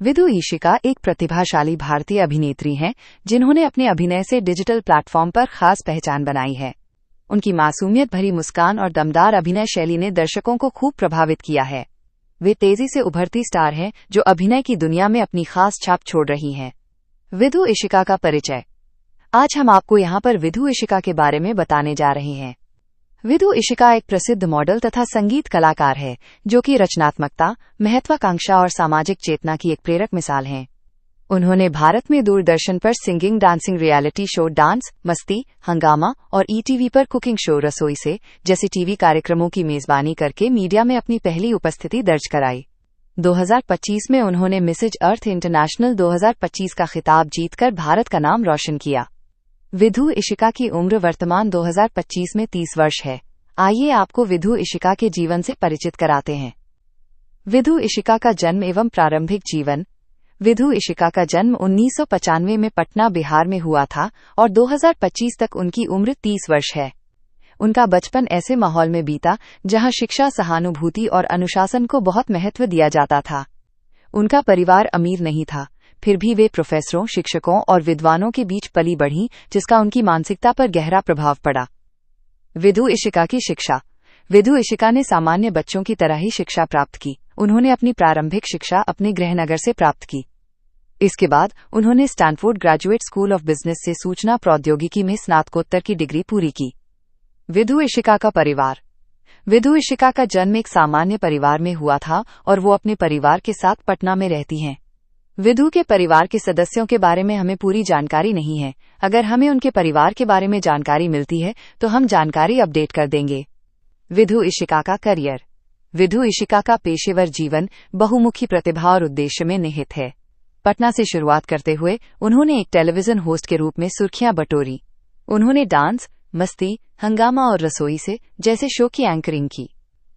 विदु इशिका एक प्रतिभाशाली भारतीय अभिनेत्री हैं जिन्होंने अपने अभिनय से डिजिटल प्लेटफॉर्म पर खास पहचान बनाई है। उनकी मासूमियत भरी मुस्कान और दमदार अभिनय शैली ने दर्शकों को खूब प्रभावित किया है। वे तेजी से उभरती स्टार हैं जो अभिनय की दुनिया में अपनी खास छाप छोड़ रही हैं। विदु इशिका का परिचय। आज हम आपको यहाँ पर विदु इशिका के बारे में बताने जा रहे हैं। विदु इशिका एक प्रसिद्ध मॉडल तथा संगीत कलाकार है जो कि रचनात्मकता, महत्वाकांक्षा और सामाजिक चेतना की एक प्रेरक मिसाल हैं। उन्होंने भारत में दूरदर्शन पर singing dancing reality show dance, मस्ती, हंगामा और ईटीवी पर कुकिंग शो रसोई से जैसे टीवी कार्यक्रमों की मेजबानी करके मीडिया में अपनी पहली उपस्थिति दर्ज कराई। 2025 में उन्होंने मिसेज अर्थ इंटरनेशनल 2025 का खिताब जीतकर भारत का नाम रोशन किया। विदु इशिका की उम्र वर्तमान 2025 में 30 वर्ष है। आइए आपको विदु इशिका के जीवन से परिचित कराते हैं। विदु इशिका का जन्म एवं प्रारंभिक जीवन। विदु इशिका का जन्म 1995 में पटना, बिहार में हुआ था और 2025 तक उनकी उम्र 30 वर्ष है। उनका बचपन ऐसे माहौल में बीता जहां शिक्षा, सहानुभूति और अनुशासन को बहुत महत्व दिया जाता था। उनका परिवार अमीर नहीं था, फिर भी वे प्रोफेसरों, शिक्षकों और विद्वानों के बीच पली बढ़ी, जिसका उनकी मानसिकता पर गहरा प्रभाव पड़ा। विदु इशिका की शिक्षा। विदु इशिका ने सामान्य बच्चों की तरह ही शिक्षा प्राप्त की। उन्होंने अपनी प्रारंभिक शिक्षा अपने गृहनगर से प्राप्त की। इसके बाद उन्होंने Stanford graduate school of business से सूचना प्रौद्योगिकी में स्नातकोत्तर की डिग्री पूरी की। विदु इशिका का परिवार। विदु इशिका का जन्म एक सामान्य परिवार में हुआ था और वो अपने परिवार के साथ पटना में रहती हैं। विदु के परिवार के सदस्यों के बारे में हमें पूरी जानकारी नहीं है। अगर हमें उनके परिवार के बारे में जानकारी मिलती है तो हम जानकारी अपडेट कर देंगे। विदु इशिका का करियर। विदु इशिका का पेशेवर जीवन बहुमुखी प्रतिभा और उद्देश्य में निहित है। पटना से शुरुआत करते हुए उन्होंने एक टेलीविजन होस्ट के रूप में सुर्खियां बटोरी। उन्होंने डांस, मस्ती, हंगामा और रसोई से जैसे शो की एंकरिंग की।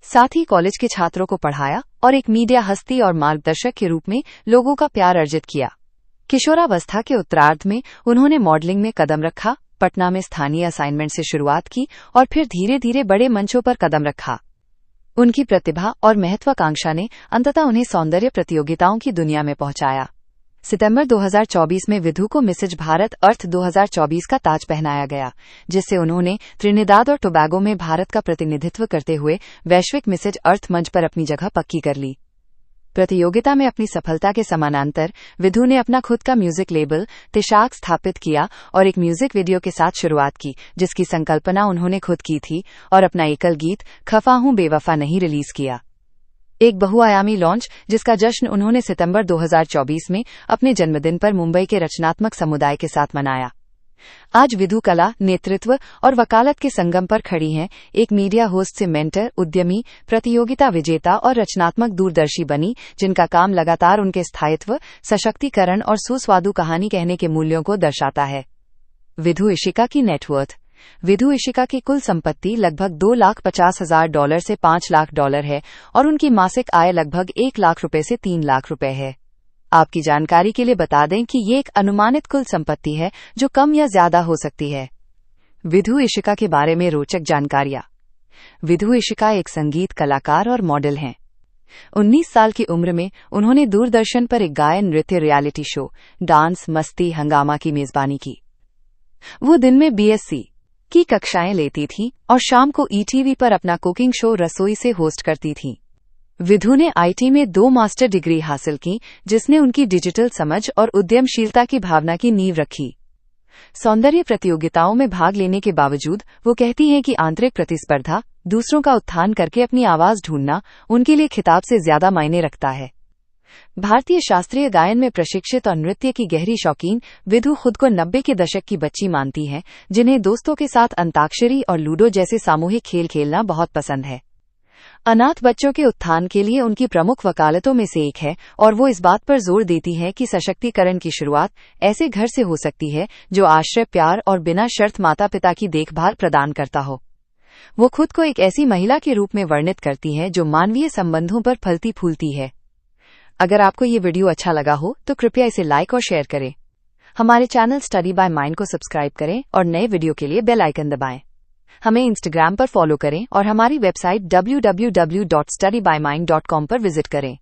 साथ ही कॉलेज के छात्रों को पढ़ाया और एक मीडिया हस्ती और मार्गदर्शक के रूप में लोगों का प्यार अर्जित किया। किशोरावस्था के उत्तरार्ध में उन्होंने मॉडलिंग में कदम रखा, पटना में स्थानीय असाइनमेंट से शुरुआत की और फिर धीरे धीरे बड़े मंचों पर कदम रखा। उनकी प्रतिभा और महत्वाकांक्षा ने अंततः उन्हें सौंदर्य प्रतियोगिताओं की दुनिया में पहुंचाया। सितंबर 2024 में विदु को मिसेज भारत अर्थ 2024 का ताज पहनाया गया, जिससे उन्होंने त्रिनिदाद और टोबैगो में भारत का प्रतिनिधित्व करते हुए वैश्विक मिसेज अर्थ मंच पर अपनी जगह पक्की कर ली। प्रतियोगिता में अपनी सफलता के समानांतर विदु ने अपना खुद का म्यूजिक लेबल तिशाक स्थापित किया और एक म्यूजिक वीडियो के साथ शुरुआत की, जिसकी संकल्पना उन्होंने खुद की थी, और अपना एकल गीत खफा हूं बेवफा नहीं रिलीज किया। एक बहुआयामी लॉन्च जिसका जश्न उन्होंने सितंबर 2024 में अपने जन्मदिन पर मुंबई के रचनात्मक समुदाय के साथ मनाया। आज विदु कला, नेतृत्व और वकालत के संगम पर खड़ी हैं। एक मीडिया होस्ट से मेंटर, उद्यमी, प्रतियोगिता विजेता और रचनात्मक दूरदर्शी बनी, जिनका काम लगातार उनके स्थायित्व, सशक्तिकरण और सुस्वादु कहानी कहने के मूल्यों को दर्शाता है। विदु इशिका की नेटवर्थ। विदु इशिका की कुल संपत्ति लगभग $2,50,000 से $5 लाख है और उनकी मासिक आय लगभग $1 लाख से $3 लाख है। आपकी जानकारी के लिए बता दें कि ये एक अनुमानित कुल संपत्ति है जो कम या ज्यादा हो सकती है। विदु इशिका के बारे में रोचक जानकारियां। विदु इशिका एक संगीत कलाकार और मॉडल हैं। 19 साल की उम्र में उन्होंने दूरदर्शन पर एक गायन नृत्य रियलिटी शो डांस, मस्ती, हंगामा की मेजबानी की। वो दिन में BSc की कक्षाएं लेती थीं और शाम को ईटीवी पर अपना कुकिंग शो रसोई से होस्ट करती थीं। विदु ने IT में 2 मास्टर डिग्री हासिल की, जिसने उनकी डिजिटल समझ और उद्यमशीलता की भावना की नींव रखी। सौंदर्य प्रतियोगिताओं में भाग लेने के बावजूद वो कहती हैं कि आंतरिक प्रतिस्पर्धा, दूसरों का उत्थान करके अपनी आवाज ढूंढना उनके लिए खिताब से ज्यादा मायने रखता है। भारतीय शास्त्रीय गायन में प्रशिक्षित और नृत्य की गहरी शौकीन विदु खुद को 90 के दशक की बच्ची मानती हैं, जिन्हें दोस्तों के साथ अंताक्षरी और लूडो जैसे सामूहिक खेल खेलना बहुत पसंद है। अनाथ बच्चों के उत्थान के लिए उनकी प्रमुख वकालतों में से एक है और वो इस बात पर जोर देती है कि सशक्तिकरण की शुरुआत ऐसे घर से हो सकती है जो आश्रय, प्यार और बिना शर्त माता पिता की देखभाल प्रदान करता हो। वो खुद को एक ऐसी महिला के रूप में वर्णित करती है जो मानवीय संबंधों पर फलती फूलती है। अगर आपको ये वीडियो अच्छा लगा हो तो कृपया इसे लाइक और शेयर करें। हमारे चैनल स्टडी बाय माइंड को सब्सक्राइब करें और नए वीडियो के लिए बेल आइकन दबाएं। हमें इंस्टाग्राम पर फॉलो करें और हमारी वेबसाइट www.studybymind.com पर विजिट करें।